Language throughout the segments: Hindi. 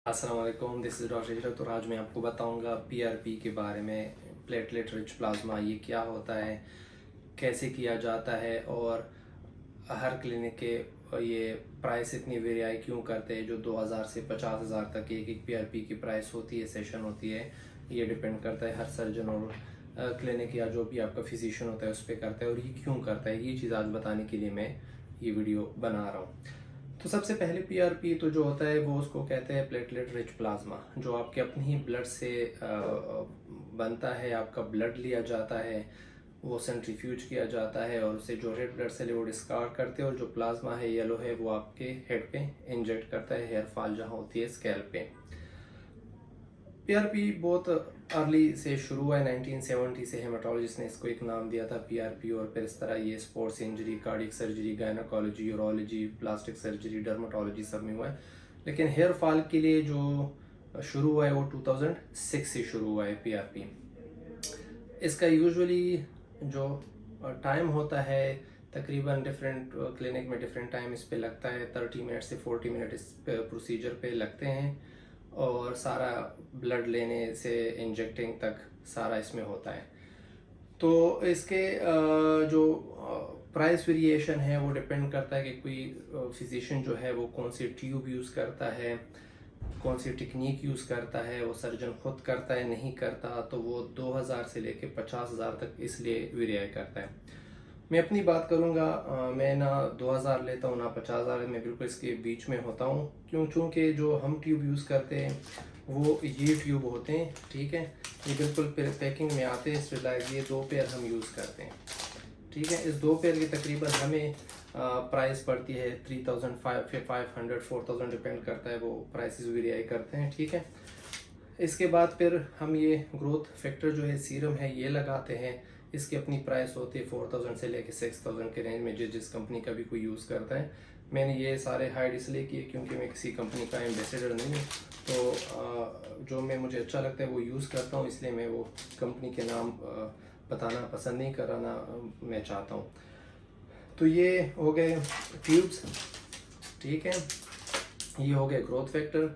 अस्सलाम वालेकुम, दिस इज़ डॉक्टर इशरत। और आज मैं आपको बताऊंगा पीआरपी के बारे में। प्लेटलेट रिच प्लाज्मा ये क्या होता है, कैसे किया जाता है और हर क्लिनिक के ये प्राइस इतनी वेरी क्यों करते हैं। जो 2000 से 50,000 तक एक एक पीआरपी की प्राइस होती है, सेशन होती है। ये डिपेंड करता है हर सर्जन और क्लिनिक या जो भी आपका फिजिशियन होता है उस पर करता है। और ये क्यों करता है, ये चीज़ आज बताने के लिए मैं ये वीडियो बना रहा हूँ। तो सबसे पहले पीआरपी तो जो होता है वो उसको कहते हैं प्लेटलेट रिच प्लाज्मा, जो आपके अपने ही ब्लड से बनता है। आपका ब्लड लिया जाता है, वो सेंट्रीफ्यूज किया जाता है और उससे जो रेड ब्लड सेल है वो डिस्कार्ड करते हैं। और जो प्लाज्मा है येलो है वो आपके हेड पे इंजेक्ट करता है, हेयर फॉल जहाँ होती है स्कैल्प पे। पीआरपी बहुत अर्ली से शुरू हुआ है, 1970 से हेमाटोलॉजिस्ट ने इसको एक नाम दिया था पीआरपी। और फिर इस तरह ये sports injury, cardiac surgery, gynaecology, urology, plastic surgery, dermatology सब में हुआ है। लेकिन हेयर फॉल के लिए जो शुरू हुआ है वो 2006 से शुरू हुआ है पीआरपी। इसका यूजुअली जो टाइम होता है तकरीबन डिफरेंट क्लिनिक में डिफरेंट टाइम इस पे लगता है। 30 मिनट से 40 मिनट इस प्रोसीजर पे लगते हैं और सारा ब्लड लेने से इंजेक्टिंग तक सारा इसमें होता है। तो इसके जो प्राइस वेरिएशन है वो डिपेंड करता है कि कोई फिजिशियन जो है वो कौन सी ट्यूब यूज़ करता है, कौन सी टेक्निक यूज़ करता है, वो सर्जन खुद करता है नहीं करता। तो वो 2000 से लेके 50,000 तक इसलिए वेरी करता है। मैं अपनी बात करूंगा, मैं ना 2000 लेता हूँ ना 50,000, मैं बिल्कुल इसके बीच में होता हूँ। क्योंकि जो हम ट्यूब यूज़ करते हैं वो ये ट्यूब होते हैं, ठीक है। ये बिल्कुल पैकिंग में आते हैं स्टेरिलाइज। ये 2 पेयर हम यूज़ करते हैं, ठीक है। इस 2 पेयर की तकरीबन हमें प्राइस पड़ती है 3500 4000, डिपेंड करता है, वो प्राइसेस वेरी करते हैं, ठीक है। इसके बाद फिर हम ये ग्रोथ फैक्टर जो है सीरम है ये लगाते हैं। इसकी अपनी प्राइस होती है 4000 से लेके 6000 के रेंज में, जिस कंपनी का भी कोई यूज़ करता है। मैंने ये सारे हाइड इसलिए किए क्योंकि मैं किसी कंपनी का एम्बेसडर नहीं हूँ। तो जो मुझे अच्छा लगता है वो यूज़ करता हूँ, इसलिए मैं वो कंपनी के नाम बताना पसंद नहीं कराना मैं चाहता हूँ। तो ये हो गए ट्यूब्स, ठीक है। ये हो गया ग्रोथ फैक्टर,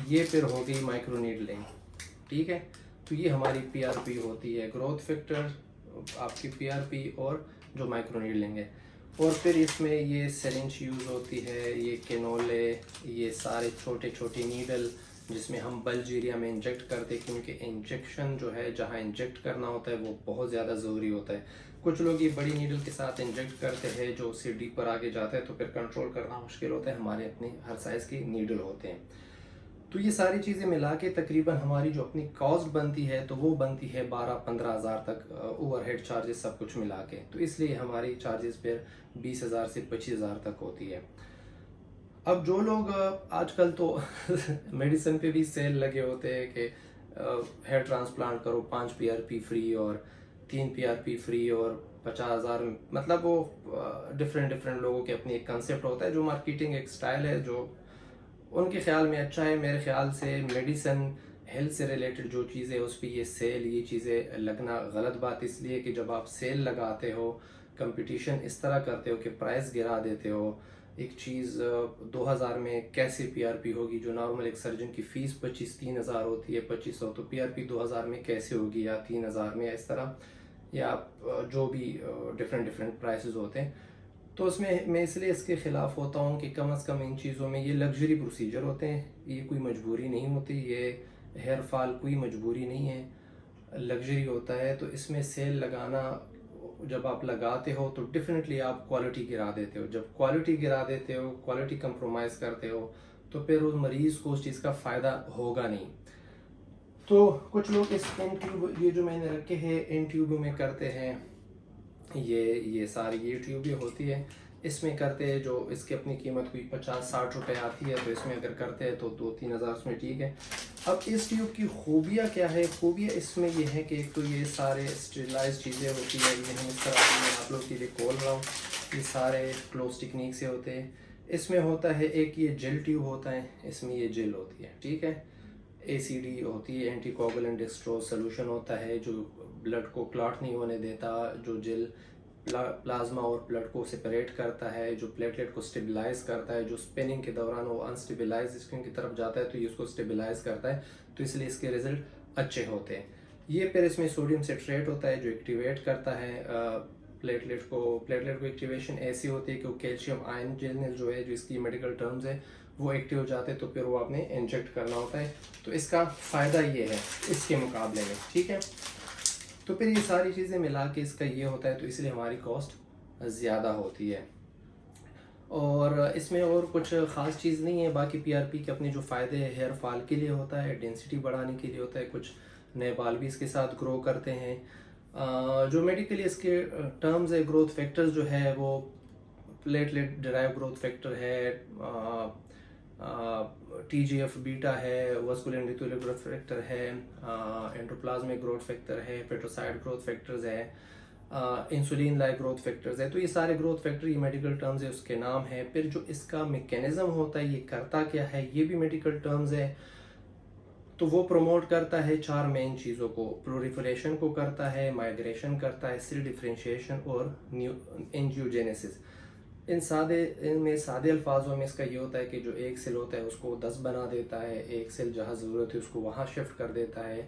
ये फिर हो गई माइक्रो नीडलिंग, ठीक है। तो ये हमारी पीआरपी होती है, ग्रोथ फैक्टर, आपकी पीआरपी और जो माइक्रो नीडलिंग है। और फिर इसमें ये सिरिंज यूज़ होती है, ये केनोले, ये सारे छोटे छोटे नीडल जिसमें हम बल्ज एरिया में इंजेक्ट करते हैं। क्योंकि इंजेक्शन जो है जहाँ इंजेक्ट करना होता है वो बहुत ज़्यादा ज़रूरी होता है। कुछ लोग ये बड़ी नीडल के साथ इंजेक्ट करते हैं जो उससे डीप पर आगे जाता है, तो फिर कंट्रोल करना मुश्किल होता है। हमारे अपने हर साइज़ की नीडल होते हैं। तो ये सारी चीज़ें मिला के तकरीबन हमारी जो अपनी कॉस्ट बनती है तो वो बनती है 12-15 हज़ार तक, ओवरहेड चार्जेस सब कुछ मिला के। तो इसलिए हमारी चार्जेस फिर 20,000 से 25,000 तक होती है। अब जो लोग आजकल तो मेडिसिन पे भी सेल लगे होते हैं कि हेयर ट्रांसप्लांट करो 5 पीआरपी फ्री और 3 पीआरपी फ्री और 50,000, मतलब वो डिफरेंट डिफरेंट लोगों के अपनी एक कंसेप्ट होता है। जो मार्केटिंग एक स्टाइल है जो उनके ख्याल में अच्छा है। मेरे ख्याल से मेडिसिन हेल्थ से रिलेटेड जो चीज़ें उस पर ये सेल, ये चीज़ें लगना गलत बात इसलिए कि जब आप सेल लगाते हो, कंपटीशन इस तरह करते हो कि प्राइस गिरा देते हो। एक चीज़ 2000 में कैसे पीआरपी होगी, जो नॉर्मल एक सर्जन की फ़ीस 25-3000 होती है 2500, तो पीआरपी 2000 में कैसे होगी या 3000 में, इस तरह। या जो भी डिफरेंट डिफरेंट प्राइसेस होते हैं। तो उसमें मैं इसलिए इसके ख़िलाफ़ होता हूँ कि कम से कम इन चीज़ों में ये लग्जरी प्रोसीजर होते हैं, ये कोई मजबूरी नहीं होती। ये हेयर फॉल कोई मजबूरी नहीं है, लग्जरी होता है। तो इसमें सेल लगाना, जब आप लगाते हो तो डेफिनेटली आप क्वालिटी गिरा देते हो। जब क्वालिटी गिरा देते हो, क्वालिटी कंप्रोमाइज़ करते हो, तो फिर उस मरीज़ को उस चीज़ का फ़ायदा होगा नहीं। तो कुछ लोग इस इन ट्यूब, ये जो मैंने रखे हैं इन ट्यूबों में करते हैं। ये सारी ये ट्यूब होती है, इसमें करते हैं। जो इसकी अपनी कीमत कोई 50-60 रुपए आती है, तो इसमें अगर करते हैं तो 2-3 हज़ार उसमें, ठीक है। अब इस ट्यूब की खूबियाँ क्या है? खूबियाँ इसमें ये है कि एक तो ये सारे स्टेरिलाइज चीज़ें होती है, ये हम इस तरह से मैं आप लोग के लिए खोल रहा हूँ। ये सारे क्लोज टेक्निक से होते हैं। इसमें होता है एक ये जेल ट्यूब होता है, इसमें ये जेल होती है, ठीक है। एसीडी होती है, एंटीकोगुलेंट डेक्सट्रोज सोल्यूशन होता है जो ब्लड को क्लॉट नहीं होने देता। जो जेल प्लाज्मा और ब्लड को सेपरेट करता है, जो प्लेटलेट को स्टेबलाइज करता है, जो स्पिनिंग के दौरान वो अनस्टेबलाइज स्किन की तरफ जाता है तो ये उसको स्टेबलाइज करता है, तो इसलिए इसके रिजल्ट अच्छे होते हैं। ये फिर इसमें सोडियम सिट्रेट होता है जो एक्टिवेट करता है प्लेटलेट को एक्टिवेशन ऐसी होती है कि वो कैल्शियम आयन चैनल जो है, जो इसकी मेडिकल टर्म्स है, वो एक्टिव हो जाते हैं, तो फिर वो आपने इंजेक्ट करना होता है। तो इसका फ़ायदा ये है इसके मुकाबले में, ठीक है। तो फिर ये सारी चीज़ें मिला के इसका ये होता है, तो इसलिए हमारी कॉस्ट ज़्यादा होती है। और इसमें और कुछ ख़ास चीज़ नहीं है। बाकी पीआरपी के अपने जो फ़ायदे हैं, हेयर फॉल के लिए होता है, डेंसिटी बढ़ाने के लिए होता है, कुछ नए बाल भी इसके साथ ग्रो करते हैं। जो मेडिकली इसके टर्म्स है, ग्रोथ फैक्टर्स जो है वो प्लेटलेट डिराइव ग्रोथ फैक्टर है, TGF बीटा है, वास्कुलर एंडोथेलियल ग्रोथ फैक्टर है, एंडोप्लाज्मिक ग्रोथ फैक्टर है, पेट्रोसाइट ग्रोथ फैक्टर्स है, इंसुलिन लाइक ग्रोथ फैक्टर्स है। तो ये सारे ग्रोथ फैक्टर, ये मेडिकल टर्म्स है, उसके नाम है। फिर जो इसका मैकेनिज्म होता है, ये करता क्या है, ये भी मेडिकल टर्म्स है। तो वो प्रमोट करता है 4 मेन चीज़ों को, प्रोलिफरेशन को करता है, माइग्रेशन करता है, सेल डिफरेंशिएशन और न्यू एंजियोजेनेसिस। इनमें सादे अल्फाजों में इसका ये होता है कि जो एक सेल होता है उसको 10 बना देता है, एक सेल जहाँ ज़रूरत है उसको वहाँ शिफ्ट कर देता है,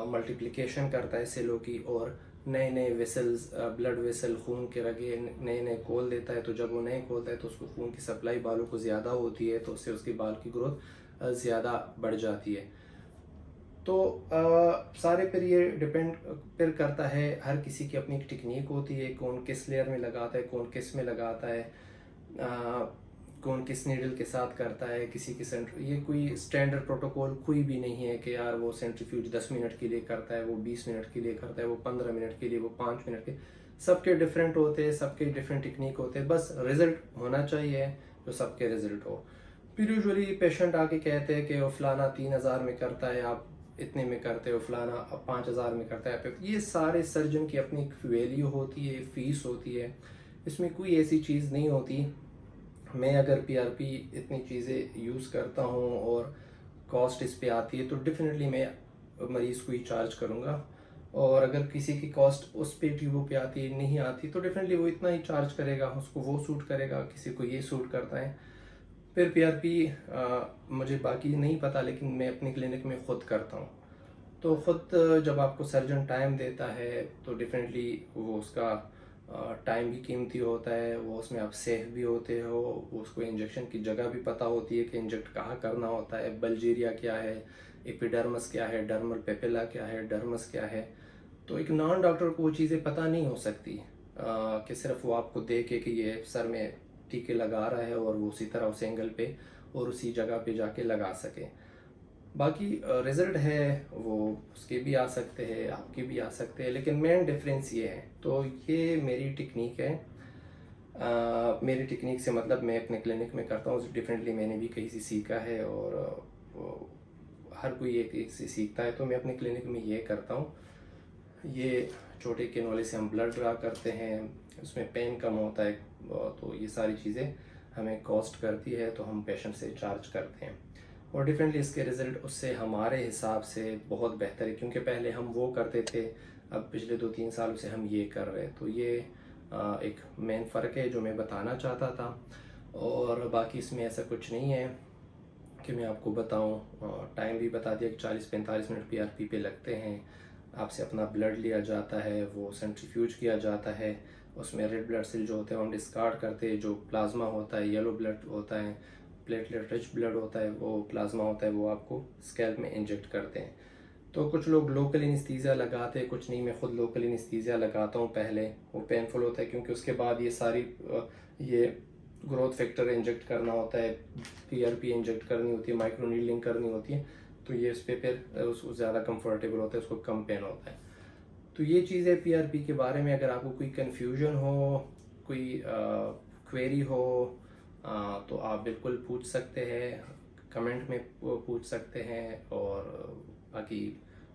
मल्टीप्लिकेशन करता है सेलों की, और नए नए वेसल्स, ब्लड वेसल, खून के रगे नए नए खोल देता है। तो जब वो नए खोलता है तो उसको खून की सप्लाई बालों को ज़्यादा होती है, तो उससे उसके बाल की ग्रोथ ज़्यादा बढ़ जाती है। तो सारे फिर ये डिपेंड फिर करता है, हर किसी की अपनी एक टेक्निक होती है, कौन किस लेयर में लगाता है, कौन किस में लगाता है, कौन किस नीडल के साथ करता है, किसी की ये कोई स्टैंडर्ड प्रोटोकॉल कोई भी नहीं है कि यार वो सेंट्रीफ्यूज 10 मिनट के लिए करता है, वो 20 मिनट के लिए करता है, वो 15 मिनट के लिए, वो 5 मिनट के। सबके डिफरेंट होते हैं, सबके डिफरेंट टेक्निक होते हैं, बस रिजल्ट होना चाहिए जो सबके रिजल्ट हो। फिर यूजुअली पेशेंट आके कहते हैं कि वो फलाना 3000 में करता है, आप इतने में करते हो, फलाना 5000 में करता है। ये सारे सर्जन की अपनी वैल्यू होती है, फीस होती है, इसमें कोई ऐसी चीज़ नहीं होती। मैं अगर पीआरपी इतनी चीज़ें यूज़ करता हूँ और कॉस्ट इस पे आती है तो डेफिनेटली मैं मरीज़ को ही चार्ज करूँगा, और अगर किसी की कॉस्ट उस पे ट्यूबों पे आती नहीं आती तो डेफिनेटली वो इतना ही चार्ज करेगा, उसको वो सूट करेगा, किसी को ये सूट करता है। फिर पीआरपी मुझे बाकी नहीं पता, लेकिन मैं अपनी क्लिनिक में ख़ुद करता हूँ। तो ख़ुद जब आपको सर्जन टाइम देता है तो डेफिनेटली वो उसका टाइम भी कीमती होता है, वो उसमें आप सेफ भी होते हो, उसको इंजेक्शन की जगह भी पता होती है कि इंजेक्ट कहाँ करना होता है, बल्जीरिया क्या है, एपिडर्मस क्या है, डर्मल पेपिला क्या है, डर्मस क्या है। तो एक नॉन डॉक्टर को वो चीज़ें पता नहीं हो सकती कि सिर्फ वो आपको दे के कि ये सर में टीके लगा रहा है और वो उसी तरह उस एंगल पे और उसी जगह पे जाके लगा सके। बाकी रिजल्ट है वो उसके भी आ सकते हैं, आपके भी आ सकते हैं, लेकिन मेन डिफरेंस ये है। तो ये मेरी टेक्निक है। मेरी टेक्निक से मतलब मैं अपने क्लिनिक में करता हूँ, डिफरेंटली मैंने भी कहीं से सीखा है, और हर कोई एक से सीखता है। तो मैं अपने क्लिनिक में ये करता हूँ। ये छोटे के नॉलेज से हम ब्लड ड्रा करते हैं, उसमें पेन कम होता है, तो ये सारी चीज़ें हमें कॉस्ट करती है, तो हम पेशेंट से चार्ज करते हैं। और डिफरेंटली इसके रिज़ल्ट उससे हमारे हिसाब से बहुत बेहतर है, क्योंकि पहले हम वो करते थे, अब पिछले 2-3 सालों से हम ये कर रहे हैं। तो ये एक मेन फ़र्क है जो मैं बताना चाहता था। और बाकी इसमें ऐसा कुछ नहीं है कि मैं आपको बताऊं। टाइम भी बता दिया कि 40-45 मिनट पीआरपी पे लगते हैं। आपसे अपना ब्लड लिया जाता है, वो सेंट्रीफ्यूज किया जाता है, उसमें रेड ब्लड सेल जो होते हैं हम डिस्कार्ड करते हैं, जो प्लाज्मा होता है, येलो ब्लड होता है, प्लेटलेट रिच ब्लड होता है, वो प्लाज्मा होता है, वो आपको स्कैल्प में इंजेक्ट करते हैं। तो कुछ लोग लोकल एनेस्थीसिया लगाते हैं, कुछ नहीं। मैं खुद लोकल एनेस्थीसिया लगाता हूँ पहले। वो पेनफुल होता है क्योंकि उसके बाद ये सारी ये ग्रोथ फैक्टर इंजेक्ट करना होता है, पीआरपी इंजेक्ट करनी होती है, माइक्रो नीडलिंग करनी होती है, तो ये उस पर फिर उसको ज़्यादा कंफर्टेबल होता है, उसको कम पेन होता है। तो ये चीज़ है पीआरपी के बारे में। अगर आपको कोई कन्फ्यूजन हो, कोई क्वेरी हो, तो आप बिल्कुल पूछ सकते हैं, कमेंट में पूछ सकते हैं। और बाकी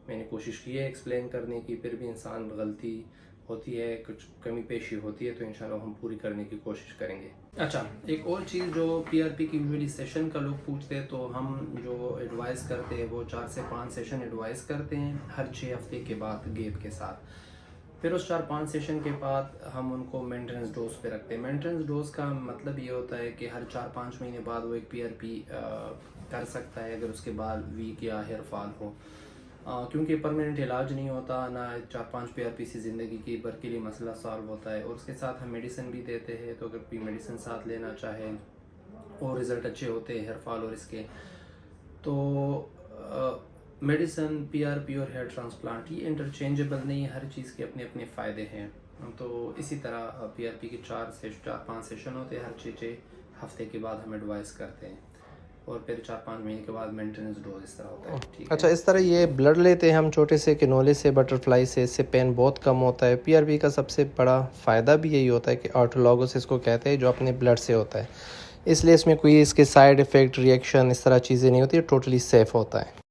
मैंने कोशिश की है एक्सप्लेन करने की, फिर भी इंसान गलती होती है, कुछ कमी पेशी होती है, तो इंशाल्लाह हम पूरी करने की कोशिश करेंगे। अच्छा, एक और चीज़ जो पीआरपी की यूजुअली सेशन का लोग पूछते हैं, तो हम जो एडवाइस करते हैं वो 4 से 5 सेशन एडवाइस करते हैं हर 6 हफ्ते के बाद गैप के साथ। फिर उस 4-5 सेशन के बाद हम उनको मेंटेनेंस डोज पे रखते हैं। मेंटेनेंस डोज का मतलब ये होता है कि हर 4-5 महीने बाद वो एक PRP कर सकता है अगर उसके बाल वीक या हेयर फॉल हो, क्योंकि परमानेंट इलाज नहीं होता ना। 4-5 PRP से ज़िंदगी की भर के लिए मसला सॉल्व होता है। और उसके साथ हम मेडिसिन भी देते हैं, तो अगर कोई मेडिसिन साथ लेना चाहे और रिज़ल्ट अच्छे होते हैं हेयर फॉल और इसके, तो मेडिसिन, PRP और हेयर ट्रांसप्लांट ये इंटरचेंजेबल नहीं है, हर चीज़ के अपने अपने फ़ायदे हैं। तो इसी तरह PRP के 4-5 सेशन होते हैं, हर 6 हफ्ते के बाद हम एडवाइस करते हैं, और फिर 4-5 महीने के बाद मेंटेनेंस डोज इस तरह होता है। ठीक है। अच्छा, इस तरह ये ब्लड लेते हैं हम छोटे से किनोले से, बटरफ्लाई से, इससे पेन बहुत कम होता है। PRP का सबसे बड़ा फ़ायदा भी यही होता है कि ऑटोलॉगस इसको कहते हैं, जो अपने ब्लड से होता है, इसलिए इसमें कोई इसके साइड इफ़ेक्ट, रिएक्शन इस तरह चीज़ें नहीं होती, टोटली सेफ़ होता है।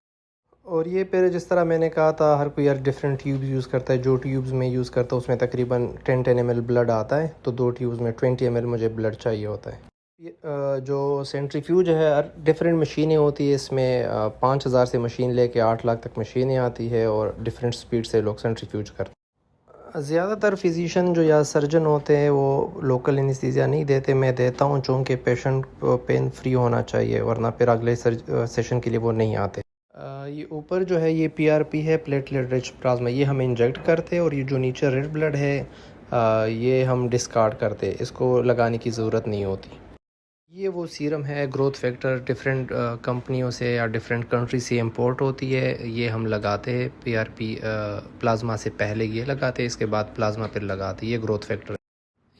और ये फिर जिस तरह मैंने कहा था, हर कोई यार डिफरेंट ट्यूब्स यूज़ करता है। जो ट्यूब्स में यूज़ करता है उसमें तकरीबन 10 ml ब्लड आता है, तो 2 ट्यूब्स में 20 ml मुझे ब्लड चाहिए होता है। ये जो सेंट्रीफ्यूज है, डिफरेंट मशीनें होती है इसमें। 5000 से मशीन लेके 8 लाख तक मशीनें आती है, और डिफरेंट स्पीड से लोग सेंट्रीफ्यूज करते हैं। ज़्यादातर फिजिशियन जो या सर्जन होते हैं वो लोकल एनेस्थीसिया नहीं देते, मैं देता हूँ, चूँकि पेशेंट को पेन फ्री होना चाहिए, वरना फिर अगले सेशन के लिए वो नहीं आते। ये ऊपर जो है ये PRP है, प्लेटलेट रिच प्लाज्मा, ये हम इंजेक्ट करते हैं, और ये जो नीचे रेड ब्लड है ये हम डिस्कार्ड करते हैं, इसको लगाने की ज़रूरत नहीं होती। ये वो सीरम है ग्रोथ फैक्टर, डिफरेंट कंपनियों से या डिफरेंट कंट्री से इंपोर्ट होती है। ये हम लगाते हैं PRP प्लाज्मा से पहले ये लगाते हैं, इसके बाद प्लाज्मा फिर लगाते हैं। ये ग्रोथ फैक्टर,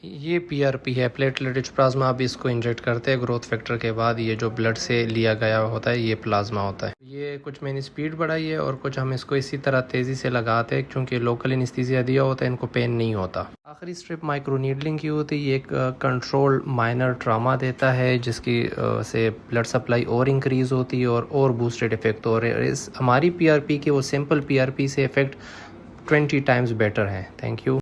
ये PRP है, प्लेटलेट रिच प्लाज्मा। अब इसको इंजेक्ट करते हैं ग्रोथ फैक्टर के बाद। ये जो ब्लड से लिया गया होता है ये प्लाज्मा होता है। ये कुछ मैंने स्पीड बढ़ाई है, और कुछ हम इसको इसी तरह तेज़ी से लगाते हैं, क्योंकि लोकल एनेस्थीसिया दिया होता है, इनको पेन नहीं होता। आखिरी स्ट्रिप माइक्रो नीडलिंग की होती है। ये एक कंट्रोल माइनर ट्रामा देता है, जिसकी से ब्लड सप्लाई और इंक्रीज़ होती है, और बूस्टेड इफेक्ट हो रहे हैं। इस हमारी PRP के वो सिंपल PRP से इफेक्ट 20 टाइम्स बेटर है। Thank you.